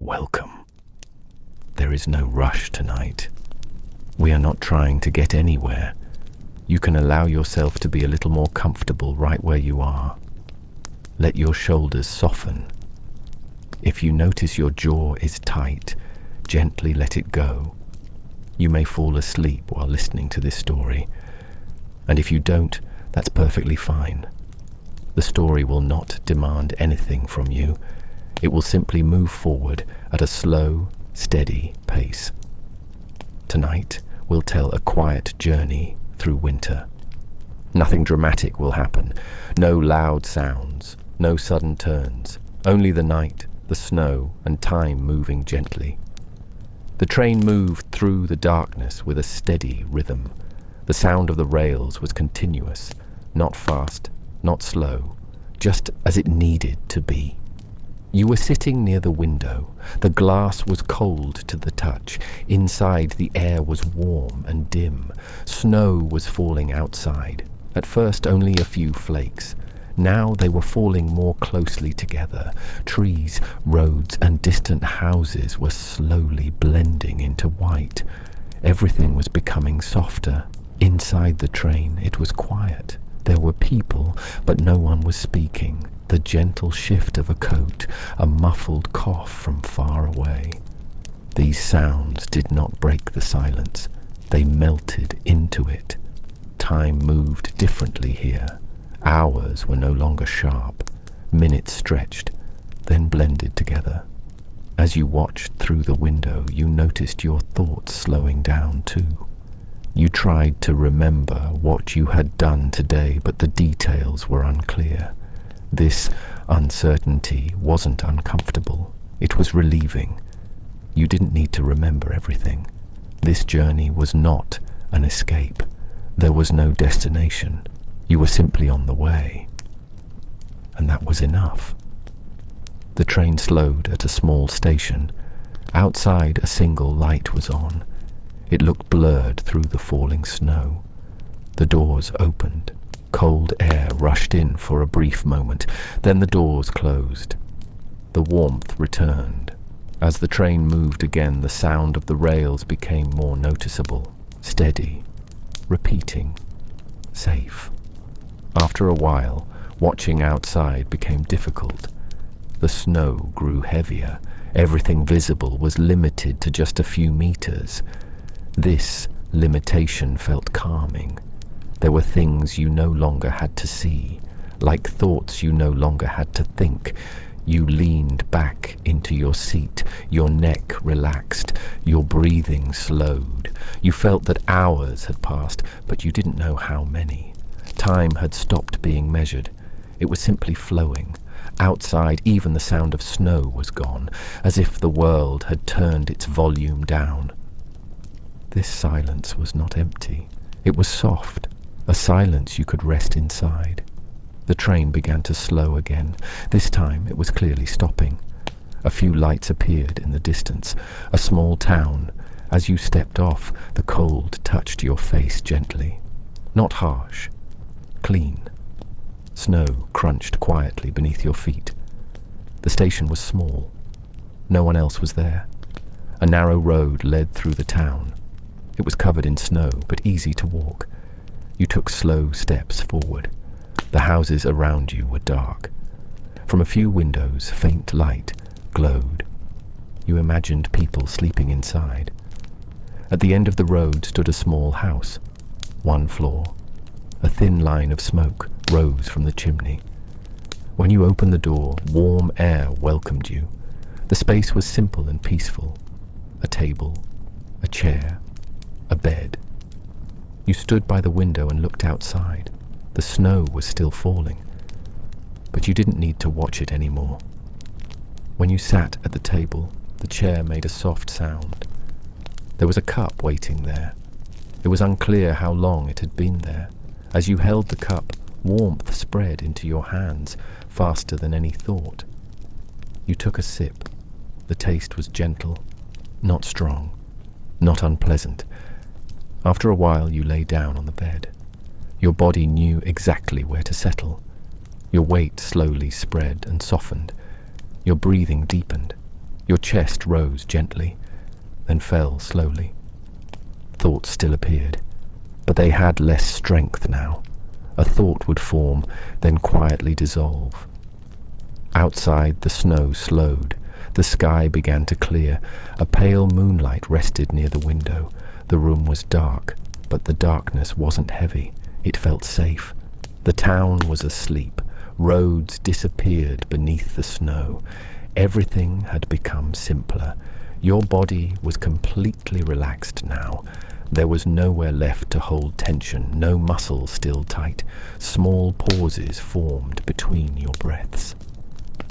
Welcome. There is no rush tonight. We are not trying to get anywhere. You can allow yourself to be a little more comfortable right where you are. Let your shoulders soften. If you notice your jaw is tight, gently let it go. You may fall asleep while listening to this story. And if you don't, that's perfectly fine. The story will not demand anything from you. It will simply move forward at a slow, steady pace. Tonight, we'll tell a quiet journey through winter. Nothing dramatic will happen. No loud sounds, no sudden turns. Only the night, the snow, and time moving gently. The train moved through the darkness with a steady rhythm. The sound of the rails was continuous, not fast, not slow, just as it needed to be. You were sitting near the window. The glass was cold to the touch. Inside, the air was warm and dim. Snow was falling outside. At first, only a few flakes. Now they were falling more closely together. Trees, roads, and distant houses were slowly blending into white. Everything was becoming softer. Inside the train, it was quiet. There were people, but no one was speaking. The gentle shift of a coat, a muffled cough from far away. These sounds did not break the silence. They melted into it. Time moved differently here. Hours were no longer sharp. Minutes stretched, then blended together. As you watched through the window, you noticed your thoughts slowing down too. You tried to remember what you had done today, but the details were unclear. This uncertainty wasn't uncomfortable. It was relieving. You didn't need to remember everything. This journey was not an escape. There was no destination. You were simply on the way. And that was enough. The train slowed at a small station. Outside, a single light was on. It looked blurred through the falling snow. The doors opened. Cold air rushed in for a brief moment. Then the doors closed. The warmth returned. As the train moved again, the sound of the rails became more noticeable, steady, repeating, safe. After a while, watching outside became difficult. The snow grew heavier. Everything visible was limited to just a few meters. This limitation felt calming. There were things you no longer had to see, like thoughts you no longer had to think. You leaned back into your seat, your neck relaxed, your breathing slowed. You felt that hours had passed, but you didn't know how many. Time had stopped being measured. It was simply flowing. Outside, even the sound of snow was gone, as if the world had turned its volume down. This silence was not empty. It was soft. A silence you could rest inside. The train began to slow again. This time it was clearly stopping. A few lights appeared in the distance. A small town. As you stepped off, the cold touched your face gently. Not harsh. Clean. Snow crunched quietly beneath your feet. The station was small. No one else was there. A narrow road led through the town. It was covered in snow, but easy to walk. You took slow steps forward. The houses around you were dark. From a few windows, faint light glowed. You imagined people sleeping inside. At the end of the road stood a small house, one floor. A thin line of smoke rose from the chimney. When you opened the door, warm air welcomed you. The space was simple and peaceful. A table, a chair, a bed. You stood by the window and looked outside. The snow was still falling, but you didn't need to watch it anymore. When you sat at the table, the chair made a soft sound. There was a cup waiting there. It was unclear how long it had been there. As you held the cup, warmth spread into your hands faster than any thought. You took a sip. The taste was gentle, not strong, not unpleasant. After a while, you lay down on the bed. Your body knew exactly where to settle. Your weight slowly spread and softened. Your breathing deepened. Your chest rose gently, then fell slowly. Thoughts still appeared, but they had less strength now. A thought would form, then quietly dissolve. Outside, the snow slowed. The sky began to clear. A pale moonlight rested near the window. The room was dark, but the darkness wasn't heavy. It felt safe. The town was asleep. Roads disappeared beneath the snow. Everything had become simpler. Your body was completely relaxed now. There was nowhere left to hold tension, no muscle still tight. Small pauses formed between your breaths.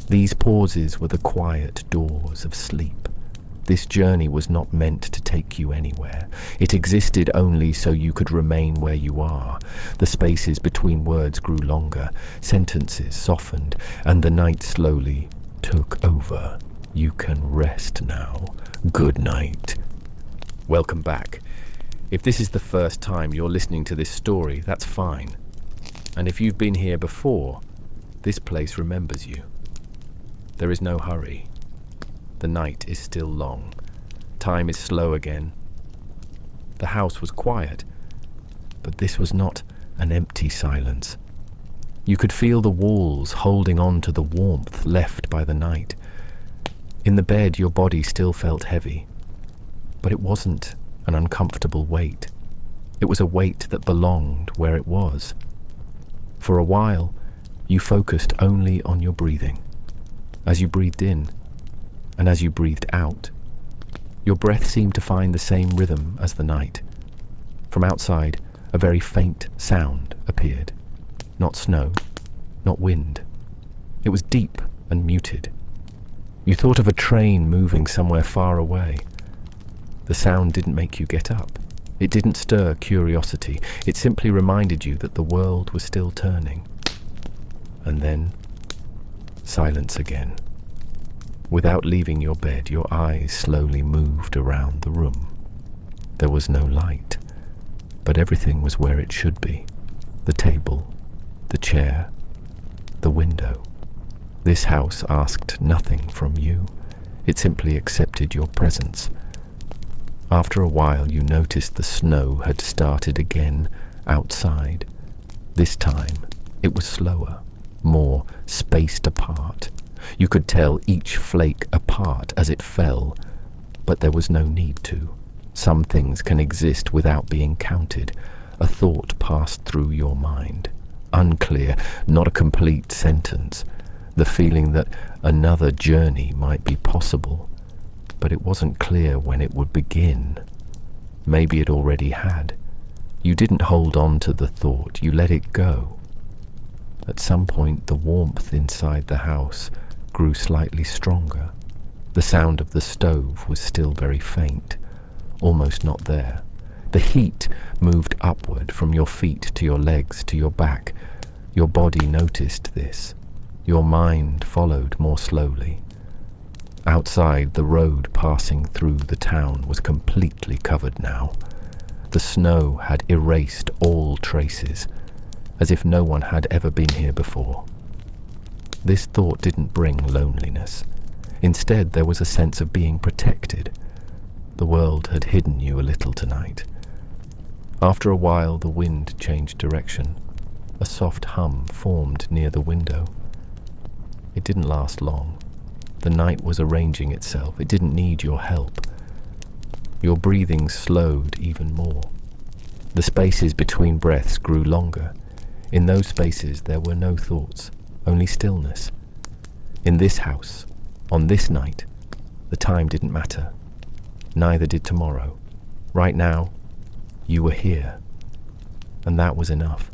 These pauses were the quiet doors of sleep. This journey was not meant to take you anywhere. It existed only so you could remain where you are. The spaces between words grew longer, sentences softened, and the night slowly took over. You can rest now. Good night. Welcome back. If this is the first time you're listening to this story, that's fine. And if you've been here before, this place remembers you. There is no hurry. The night is still long. Time is slow again. The house was quiet, but this was not an empty silence. You could feel the walls holding on to the warmth left by the night. In the bed, your body still felt heavy, but it wasn't an uncomfortable weight. It was a weight that belonged where it was. For a while, you focused only on your breathing. As you breathed in, and as you breathed out, your breath seemed to find the same rhythm as the night. From outside, a very faint sound appeared. Not snow, not wind. It was deep and muted. You thought of a train moving somewhere far away. The sound didn't make you get up. It didn't stir curiosity. It simply reminded you that the world was still turning. And then, silence again. Without leaving your bed, your eyes slowly moved around the room. There was no light, but everything was where it should be. The table, the chair, the window. This house asked nothing from you. It simply accepted your presence. After a while, you noticed the snow had started again outside. This time, it was slower, more spaced apart. You could tell each flake apart as it fell, but there was no need to. Some things can exist without being counted. A thought passed through your mind. Unclear, not a complete sentence. The feeling that another journey might be possible, but it wasn't clear when it would begin. Maybe it already had. You didn't hold on to the thought, you let it go. At some point, the warmth inside the house grew slightly stronger. The sound of the stove was still very faint, almost not there. The heat moved upward from your feet to your legs to your back. Your body noticed this. Your mind followed more slowly. Outside, the road passing through the town was completely covered now. The snow had erased all traces, as if no one had ever been here before. This thought didn't bring loneliness. Instead, there was a sense of being protected. The world had hidden you a little tonight. After a while, the wind changed direction. A soft hum formed near the window. It didn't last long. The night was arranging itself. It didn't need your help. Your breathing slowed even more. The spaces between breaths grew longer. In those spaces, there were no thoughts, only stillness. In this house, on this night, the time didn't matter. Neither did tomorrow. Right now, you were here. And that was enough.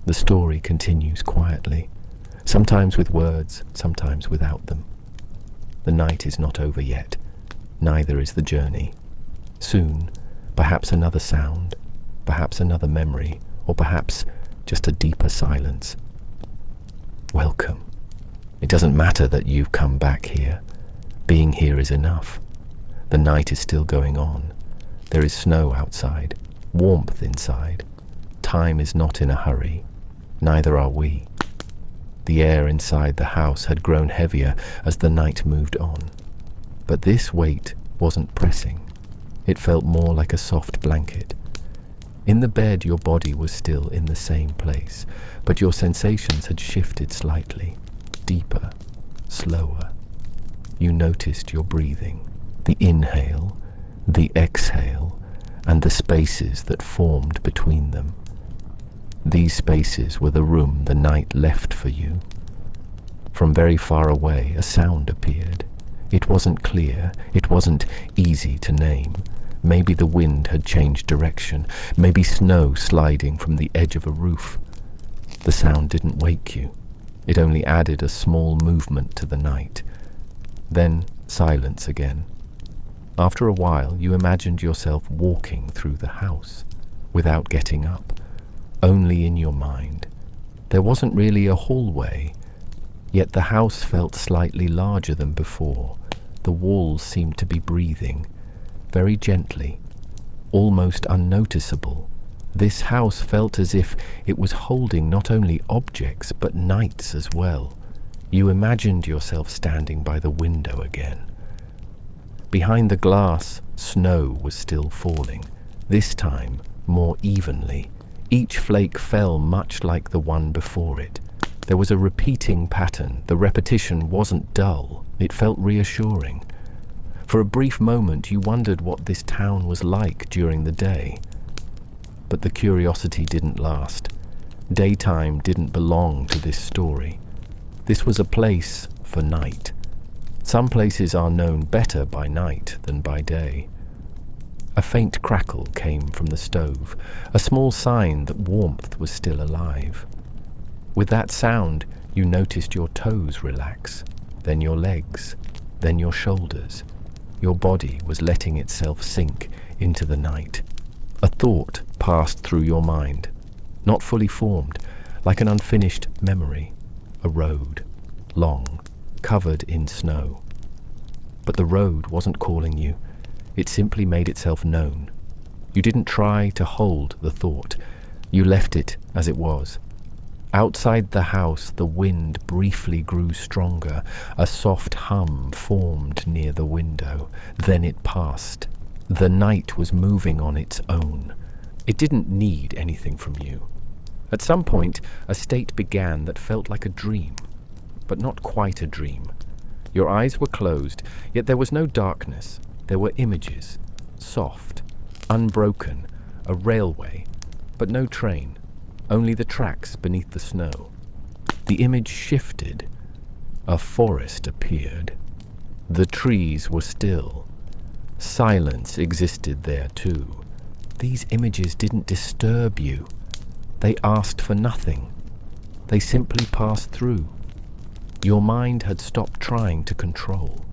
The story continues quietly, sometimes with words, sometimes without them. The night is not over yet. Neither is the journey. Soon, perhaps another sound, perhaps another memory, or perhaps just a deeper silence. Welcome. It doesn't matter that you've come back here. Being here is enough. The night is still going on. There is snow outside, warmth inside. Time is not in a hurry. Neither are we. The air inside the house had grown heavier as the night moved on. But this weight wasn't pressing. It felt more like a soft blanket. In the bed, your body was still in the same place, but your sensations had shifted slightly, deeper, slower. You noticed your breathing, the inhale, the exhale, and the spaces that formed between them. These spaces were the room the night left for you. From very far away, a sound appeared. It wasn't clear, it wasn't easy to name. Maybe the wind had changed direction, maybe snow sliding from the edge of a roof. The sound didn't wake you. It only added a small movement to the night. Then silence again. After a while, you imagined yourself walking through the house, without getting up, only in your mind. There wasn't really a hallway, yet the house felt slightly larger than before. The walls seemed to be breathing, very gently, almost unnoticeable. This house felt as if it was holding not only objects, but nights as well. You imagined yourself standing by the window again. Behind the glass, snow was still falling, this time more evenly. Each flake fell much like the one before it. There was a repeating pattern. The repetition wasn't dull. It felt reassuring. For a brief moment, you wondered what this town was like during the day. But the curiosity didn't last. Daytime didn't belong to this story. This was a place for night. Some places are known better by night than by day. A faint crackle came from the stove, a small sign that warmth was still alive. With that sound, you noticed your toes relax, then your legs, then your shoulders. Your body was letting itself sink into the night. A thought passed through your mind, not fully formed, like an unfinished memory. A road, long, covered in snow. But the road wasn't calling you. It simply made itself known. You didn't try to hold the thought. You left it as it was. Outside the house, the wind briefly grew stronger. A soft hum formed near the window. Then it passed. The night was moving on its own. It didn't need anything from you. At some point, a state began that felt like a dream, but not quite a dream. Your eyes were closed, yet there was no darkness. There were images, soft, unbroken, a railway, but no train. Only the tracks beneath the snow. The image shifted. A forest appeared. The trees were still. Silence existed there too. These images didn't disturb you. They asked for nothing. They simply passed through. Your mind had stopped trying to control.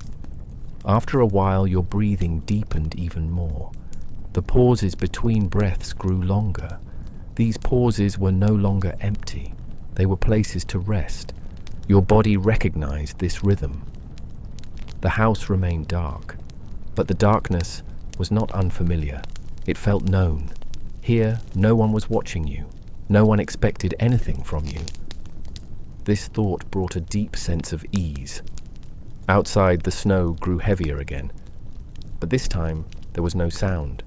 After a while, your breathing deepened even more. The pauses between breaths grew longer. These pauses were no longer empty. They were places to rest. Your body recognized this rhythm. The house remained dark, but the darkness was not unfamiliar. It felt known. Here, no one was watching you. No one expected anything from you. This thought brought a deep sense of ease. Outside, the snow grew heavier again, but this time there was no sound,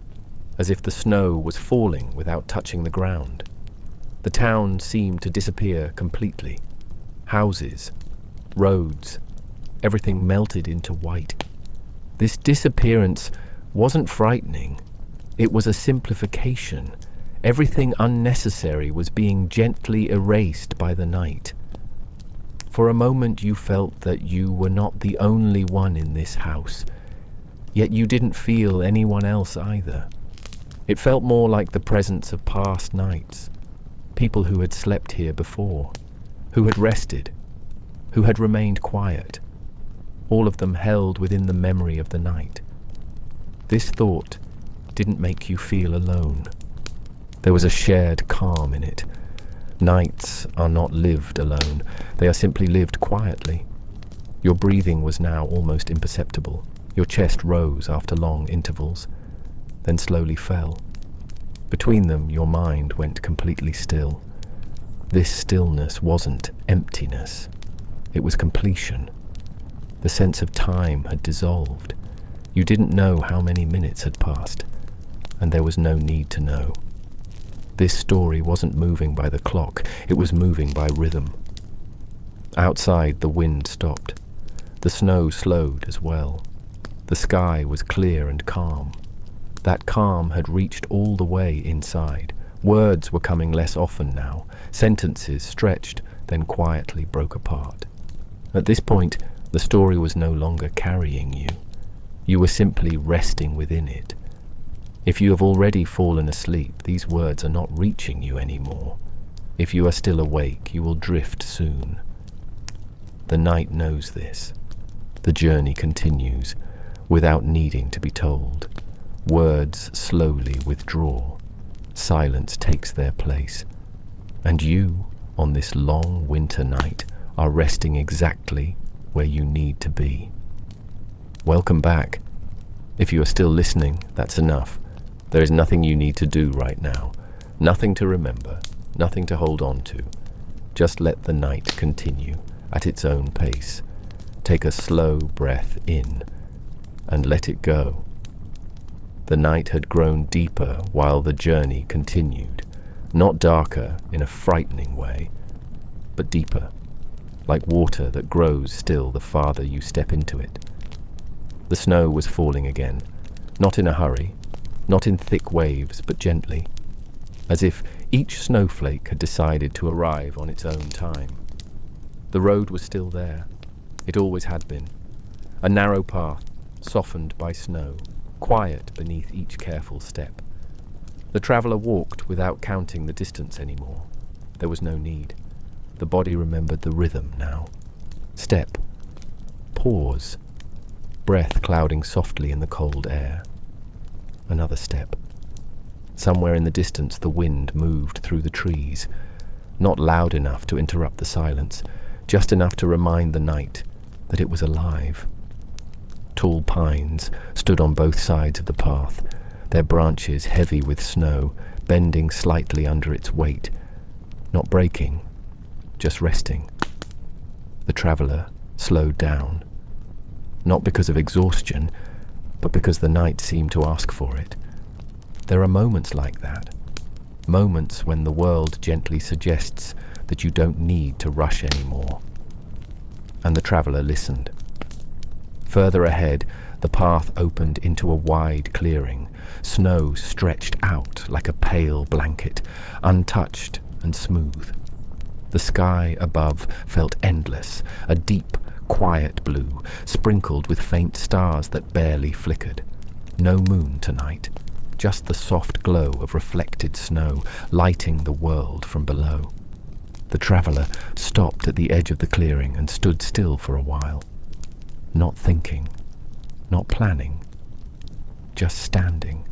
as if the snow was falling without touching the ground. The town seemed to disappear completely. Houses, roads, everything melted into white. This disappearance wasn't frightening. It was a simplification. Everything unnecessary was being gently erased by the night. For a moment you felt that you were not the only one in this house, yet you didn't feel anyone else either. It felt more like the presence of past nights, people who had slept here before, who had rested, who had remained quiet, all of them held within the memory of the night. This thought didn't make you feel alone. There was a shared calm in it. Nights are not lived alone. They are simply lived quietly. Your breathing was now almost imperceptible. Your chest rose after long intervals, then slowly fell. Between them, your mind went completely still. This stillness wasn't emptiness. It was completion. The sense of time had dissolved. You didn't know how many minutes had passed, and there was no need to know. This story wasn't moving by the clock, it was moving by rhythm. Outside, the wind stopped. The snow slowed as well. The sky was clear and calm. That calm had reached all the way inside. Words were coming less often now. Sentences stretched, then quietly broke apart. At this point, the story was no longer carrying you. You were simply resting within it. If you have already fallen asleep, these words are not reaching you anymore. If you are still awake, you will drift soon. The night knows this. The journey continues, without needing to be told. Words slowly withdraw. Silence takes their place. And you, on this long winter night, are resting exactly where you need to be. Welcome back. If you are still listening, that's enough. There is nothing you need to do right now. Nothing to remember, nothing to hold on to. Just let the night continue at its own pace. Take a slow breath in and let it go. The night had grown deeper while the journey continued. Not darker in a frightening way, but deeper, like water that grows still the farther you step into it. The snow was falling again, not in a hurry, not in thick waves, but gently, as if each snowflake had decided to arrive on its own time. The road was still there. It always had been. A narrow path, softened by snow, quiet beneath each careful step. The traveller walked without counting the distance anymore. There was no need. The body remembered the rhythm now. Step. Pause. Breath clouding softly in the cold air. Another step. Somewhere in the distance the wind moved through the trees, not loud enough to interrupt the silence, just enough to remind the night that it was alive. Tall pines stood on both sides of the path, their branches heavy with snow, bending slightly under its weight, not breaking, just resting. The traveller slowed down, not because of exhaustion, but because the night seemed to ask for it. There are moments like that, moments when the world gently suggests that you don't need to rush anymore. And the traveller listened. Further ahead, the path opened into a wide clearing. Snow stretched out like a pale blanket, untouched and smooth. The sky above felt endless, a deep, quiet blue, sprinkled with faint stars that barely flickered. No moon tonight, just the soft glow of reflected snow lighting the world from below. The traveller stopped at the edge of the clearing and stood still for a while. Not thinking, not planning, just standing.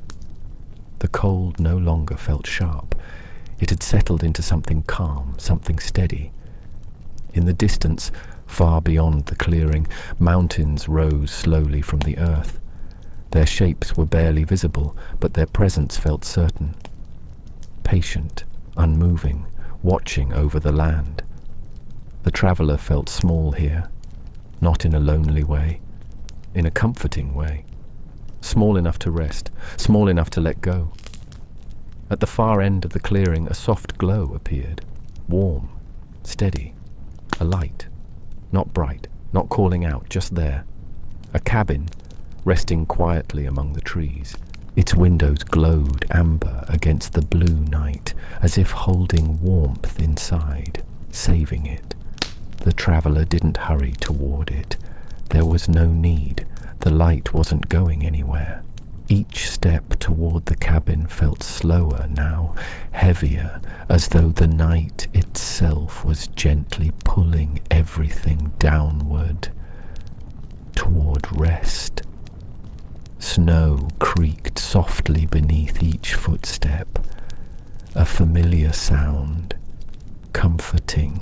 The cold no longer felt sharp. It had settled into something calm, something steady. In the distance, far beyond the clearing, mountains rose slowly from the earth. Their shapes were barely visible, but their presence felt certain. Patient, unmoving, watching over the land. The traveller felt small here, not in a lonely way, in a comforting way. Small enough to rest, small enough to let go. At the far end of the clearing, a soft glow appeared, warm, steady, a light, not bright, not calling out, just there. A cabin, resting quietly among the trees. Its windows glowed amber against the blue night, as if holding warmth inside, saving it. The traveller didn't hurry toward it. There was no need. The light wasn't going anywhere. Each step toward the cabin felt slower now, heavier, as though the night itself was gently pulling everything downward, toward rest. Snow creaked softly beneath each footstep, a familiar sound, comforting.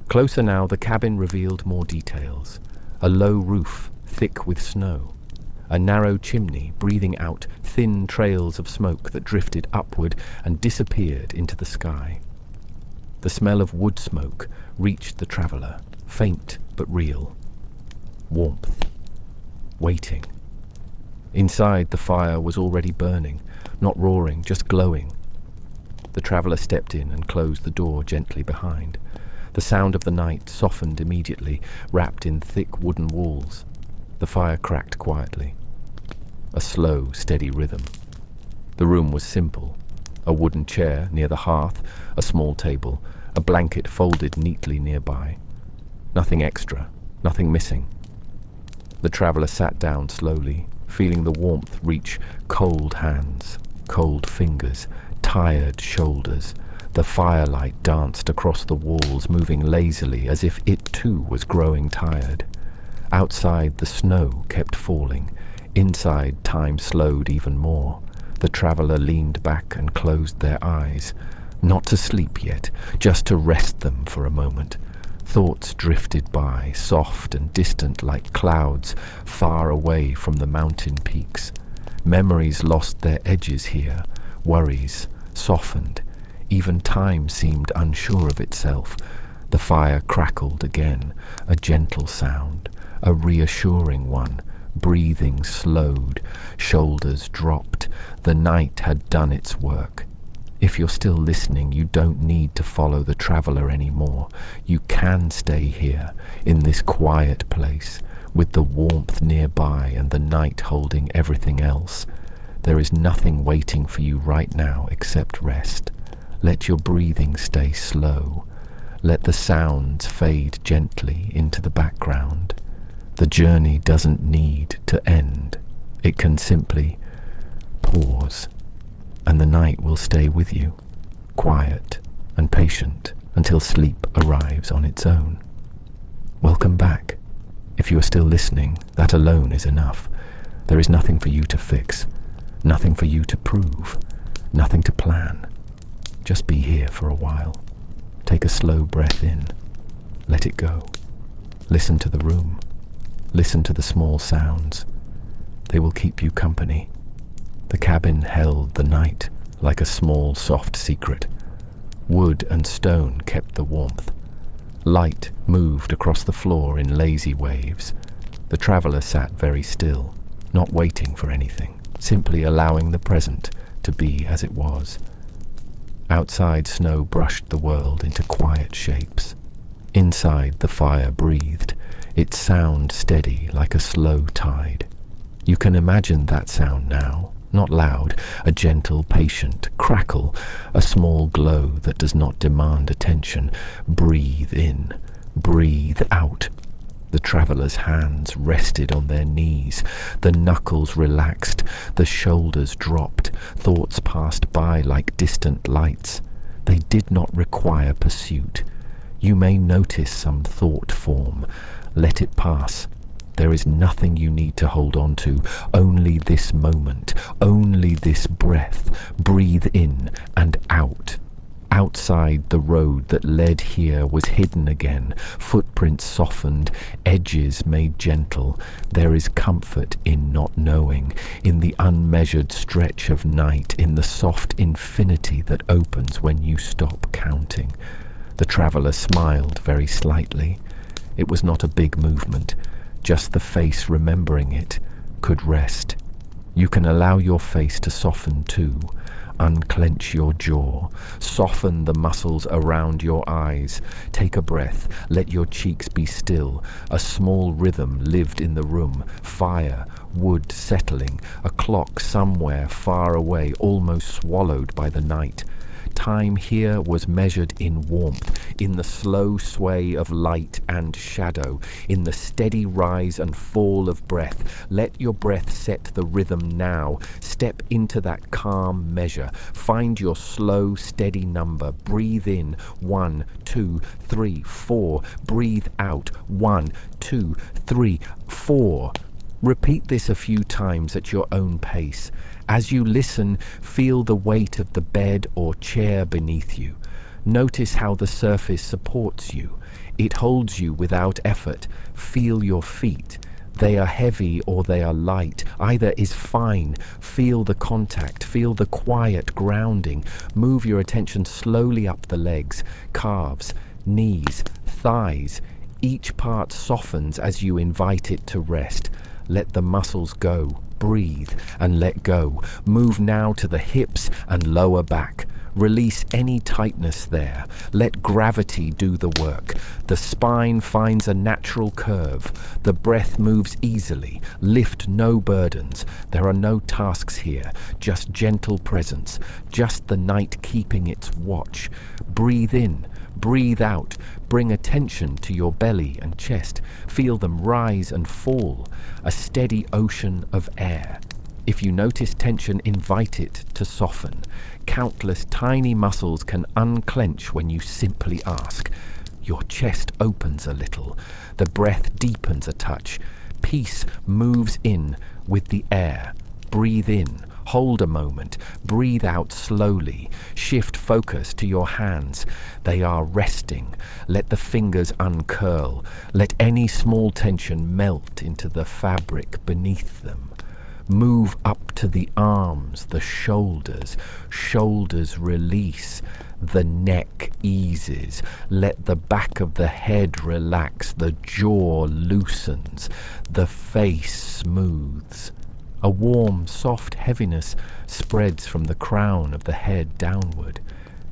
Closer now, the cabin revealed more details. A low roof, thick with snow. A narrow chimney breathing out thin trails of smoke that drifted upward and disappeared into the sky. The smell of wood smoke reached the traveller, faint but real. Warmth. Waiting. Inside, the fire was already burning, not roaring, just glowing. The traveller stepped in and closed the door gently behind. The sound of the night softened immediately, wrapped in thick wooden walls. The fire cracked quietly. A slow, steady rhythm. The room was simple. A wooden chair near the hearth, a small table, a blanket folded neatly nearby. Nothing extra, nothing missing. The traveller sat down slowly, feeling the warmth reach cold hands, cold fingers, tired shoulders. The firelight danced across the walls, moving lazily as if it too was growing tired. Outside, the snow kept falling. Inside, time slowed even more. The traveller leaned back and closed their eyes. Not to sleep yet, just to rest them for a moment. Thoughts drifted by, soft and distant like clouds, far away from the mountain peaks. Memories lost their edges here, worries softened. Even time seemed unsure of itself. The fire crackled again, a gentle sound, a reassuring one. Breathing slowed, shoulders dropped. The night had done its work. If you're still listening, you don't need to follow the traveller anymore. You can stay here, in this quiet place, with the warmth nearby and the night holding everything else. There is nothing waiting for you right now except rest. Let your breathing stay slow. Let the sounds fade gently into the background. The journey doesn't need to end. It can simply pause, and the night will stay with you, quiet and patient until sleep arrives on its own. Welcome back. If you are still listening, that alone is enough. There is nothing for you to fix, nothing for you to prove, nothing to plan. Just be here for a while. Take a slow breath in. Let it go. Listen to the room. Listen to the small sounds. They will keep you company. The cabin held the night like a small, soft secret. Wood and stone kept the warmth. Light moved across the floor in lazy waves. The traveller sat very still, not waiting for anything, simply allowing the present to be as it was. Outside, snow brushed the world into quiet shapes. Inside, the fire breathed, its sound steady like a slow tide. You can imagine that sound now, not loud, a gentle, patient crackle, a small glow that does not demand attention. Breathe in, breathe out. The traveller's hands rested on their knees, the knuckles relaxed, the shoulders dropped, thoughts passed by like distant lights. They did not require pursuit. You may notice some thought form. Let it pass. There is nothing you need to hold on to, only this moment, only this breath. Breathe in and out. Outside, the road that led here was hidden again, footprints softened, edges made gentle. There is comfort in not knowing, in the unmeasured stretch of night, in the soft infinity that opens when you stop counting. The traveller smiled very slightly. It was not a big movement, just the face remembering it could rest. You can allow your face to soften too. Unclench your jaw, soften the muscles around your eyes. Take a breath, let your cheeks be still. A small rhythm lived in the room, fire, wood settling, a clock somewhere far away, almost swallowed by the night. Time here was measured in warmth, in the slow sway of light and shadow, in the steady rise and fall of breath. Let your breath set the rhythm now. Step into that calm measure. Find your slow, steady number. Breathe in, 1, 2, 3, 4. Breathe out, 1, 2, 3, 4. Repeat this a few times at your own pace. As you listen, feel the weight of the bed or chair beneath you. Notice how the surface supports you. It holds you without effort. Feel your feet. They are heavy or they are light. Either is fine. Feel the contact. Feel the quiet grounding. Move your attention slowly up the legs, calves, knees, thighs, Each part softens as you invite it to rest. Let the muscles go. Breathe and let go. Move now to the hips and lower back. Release any tightness there. Let gravity do the work. The spine finds a natural curve. The breath moves easily. Lift no burdens. There are no tasks here, just gentle presence, just the night keeping its watch. Breathe in, breathe out. Bring attention to your belly and chest. Feel them rise and fall, a steady ocean of air. If you notice tension, invite it to soften. Countless tiny muscles can unclench when you simply ask. Your chest opens a little. The breath deepens a touch. Peace moves in with the air. Breathe in. Hold a moment. Breathe out slowly. Shift focus to your hands. They are resting. Let the fingers uncurl. Let any small tension melt into the fabric beneath them. Move up to the arms, the shoulders. Shoulders release. The neck eases. Let the back of the head relax. The jaw loosens. The face smooths. A warm, soft heaviness spreads from the crown of the head downward.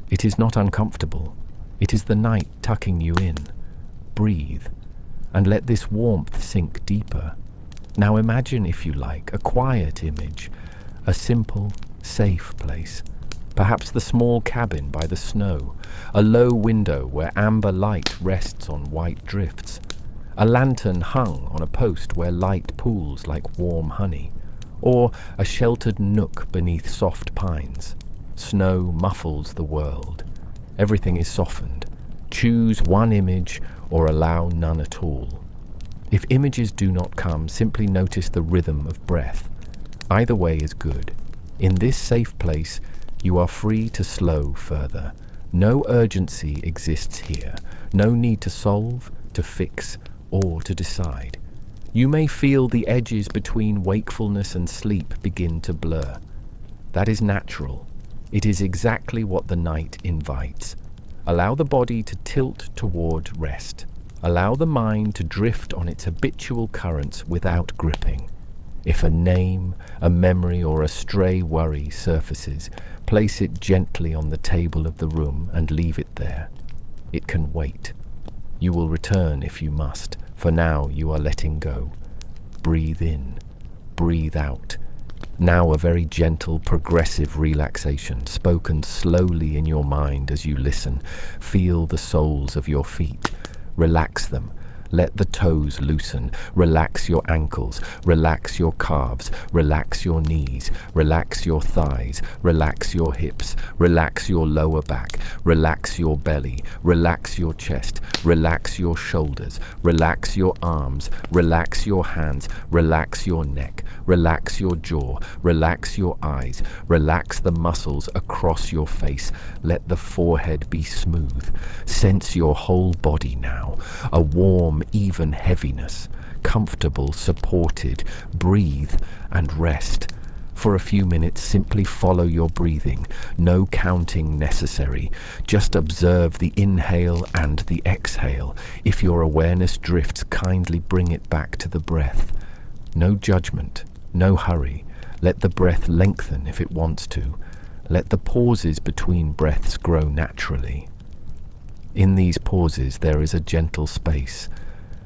It is not uncomfortable. It is the night tucking you in. Breathe, and let this warmth sink deeper. Now imagine, if you like, a quiet image, a simple, safe place. Perhaps the small cabin by the snow, a low window where amber light rests on white drifts, a lantern hung on a post where light pools like warm honey, or a sheltered nook beneath soft pines. Snow muffles the world. Everything is softened. Choose one image or allow none at all. If images do not come, simply notice the rhythm of breath. Either way is good. In this safe place, you are free to slow further. No urgency exists here. No need to solve, to fix, or to decide. You may feel the edges between wakefulness and sleep begin to blur. That is natural. It is exactly what the night invites. Allow the body to tilt toward rest. Allow the mind to drift on its habitual currents without gripping. If a name, a memory, or a stray worry surfaces, place it gently on the table of the room and leave it there. It can wait. You will return if you must. For now, you are letting go. Breathe in, breathe out. Now a very gentle, progressive relaxation, spoken slowly in your mind as you listen. Feel the soles of your feet. Relax them. Let the toes loosen. Relax your ankles. Relax your calves. Relax your knees. Relax your thighs. Relax your hips. Relax your lower back. Relax your belly. Relax your chest. Relax your shoulders. Relax your arms. Relax your hands. Relax your neck. Relax your jaw. Relax your eyes. Relax the muscles across your face. Let the forehead be smooth. Sense your whole body now. A warm, even heaviness. Comfortable, supported. Breathe and rest. For a few minutes, simply follow your breathing. No counting necessary. Just observe the inhale and the exhale. If your awareness drifts, kindly bring it back to the breath. No judgment, no hurry. Let the breath lengthen if it wants to. Let the pauses between breaths grow naturally. In these pauses, there is a gentle space,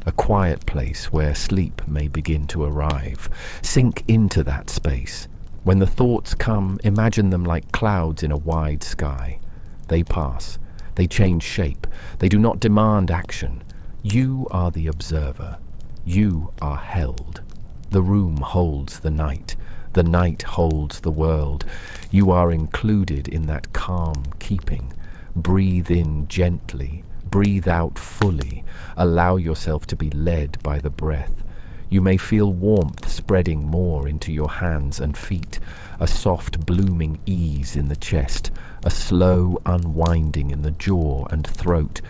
a quiet place where sleep may begin to arrive. Sink into that space. When the thoughts come, imagine them like clouds in a wide sky. They pass. They change shape. They do not demand action. You are the observer. You are held. The room holds the night. The night holds the world. You are included in that calm keeping. Breathe in gently. Breathe out fully. Allow yourself to be led by the breath. You may feel warmth spreading more into your hands and feet, a soft blooming ease in the chest, a slow unwinding in the jaw and throat.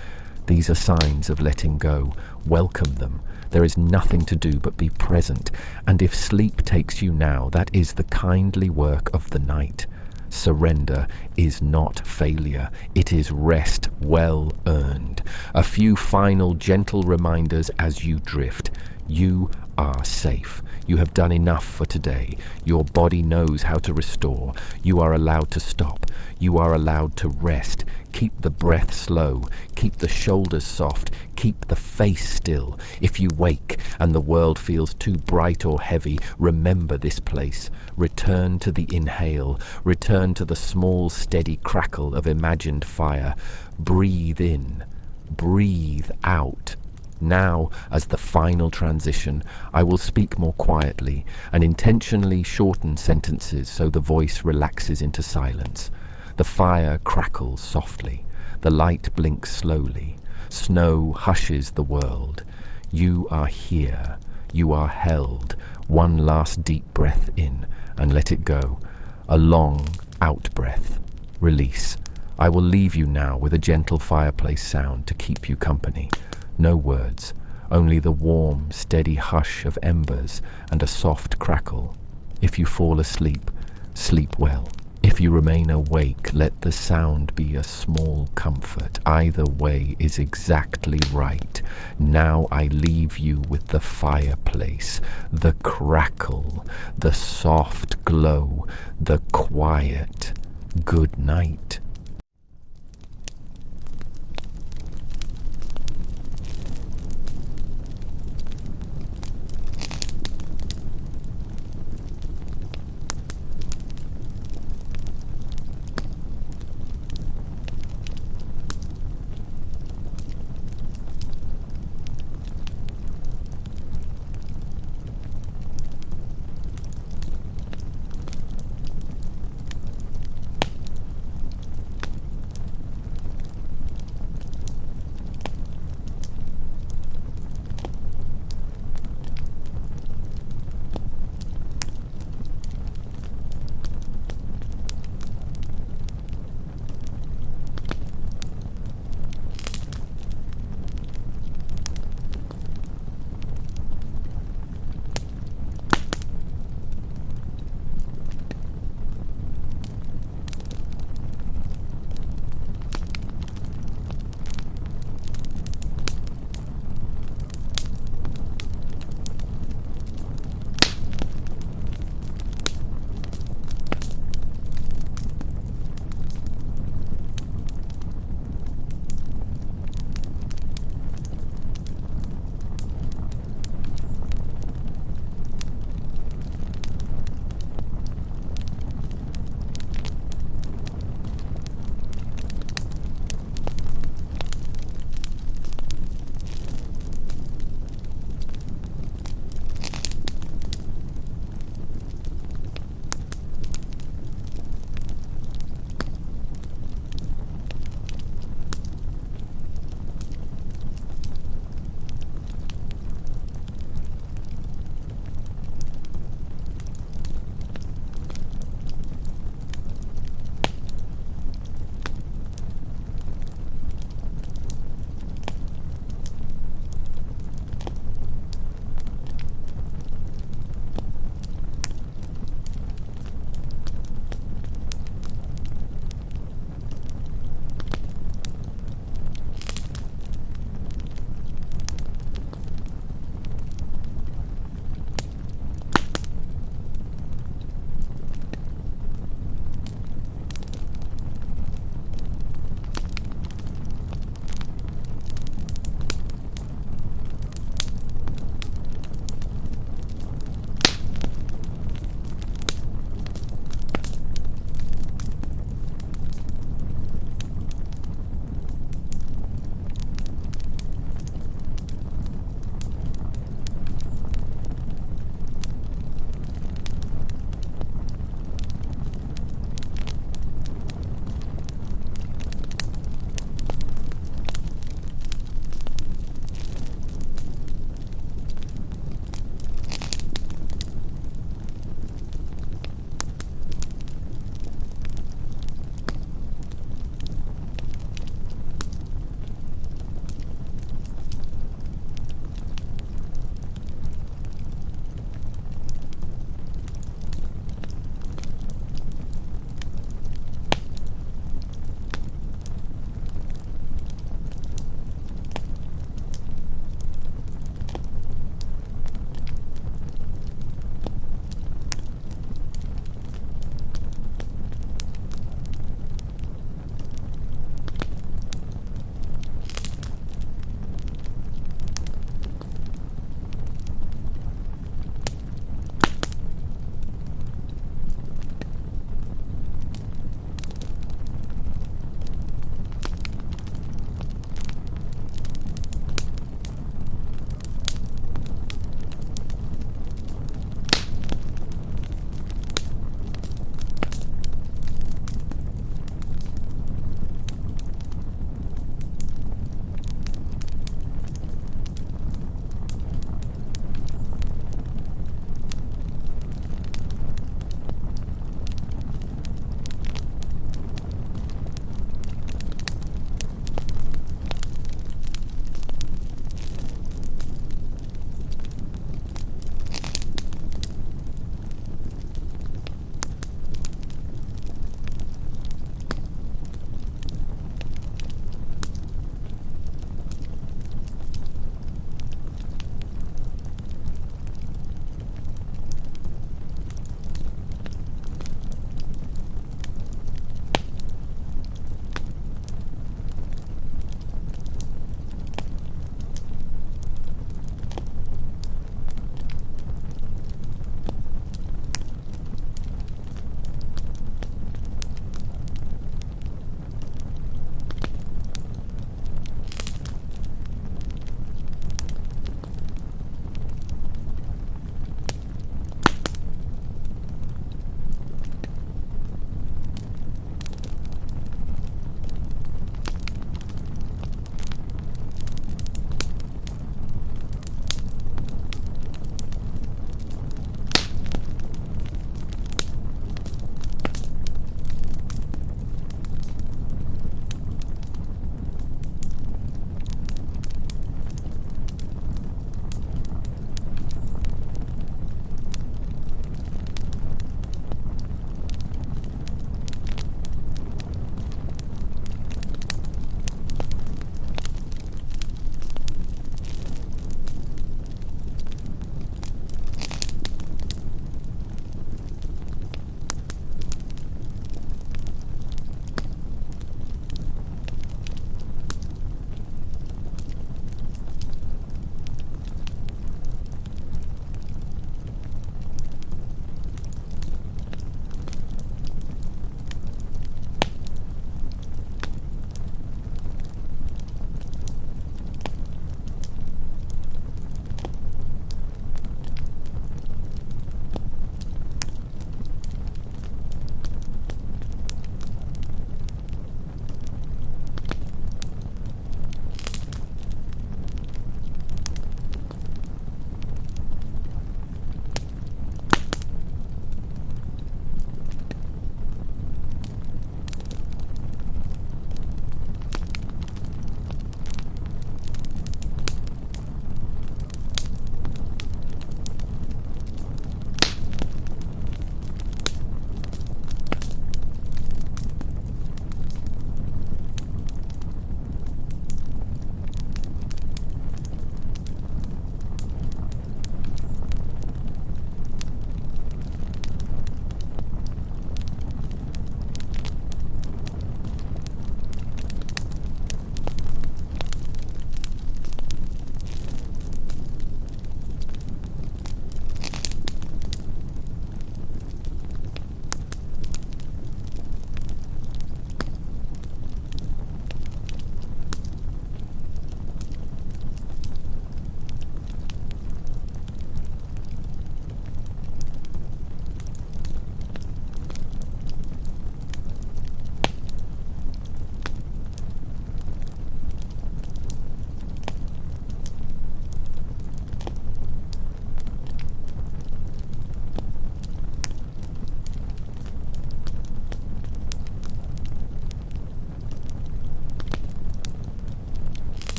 These are signs of letting go. Welcome them. There is nothing to do but be present, and if sleep takes you now, that is the kindly work of the night. Surrender is not failure. It is rest well earned. A few final gentle reminders as you drift. You are safe. You have done enough for today. Your body knows how to restore. You are allowed to stop. You are allowed to rest. Keep the breath slow. Keep the shoulders soft. Keep the face still. If you wake and the world feels too bright or heavy, remember this place. Return to the inhale. Return to the small, steady crackle of imagined fire. Breathe in. Breathe out. Now, as the final transition, I will speak more quietly and intentionally shorten sentences so the voice relaxes into silence. The fire crackles softly. The light blinks slowly. Snow hushes the world. You are here. You are held. One last deep breath in and let it go. A long out breath. Release. I will leave you now with a gentle fireplace sound to keep you company. No words, only the warm, steady hush of embers and a soft crackle. If you fall asleep, sleep well. If you remain awake, let the sound be a small comfort. Either way is exactly right. Now I leave you with the fireplace, the crackle, the soft glow, the quiet. Good night.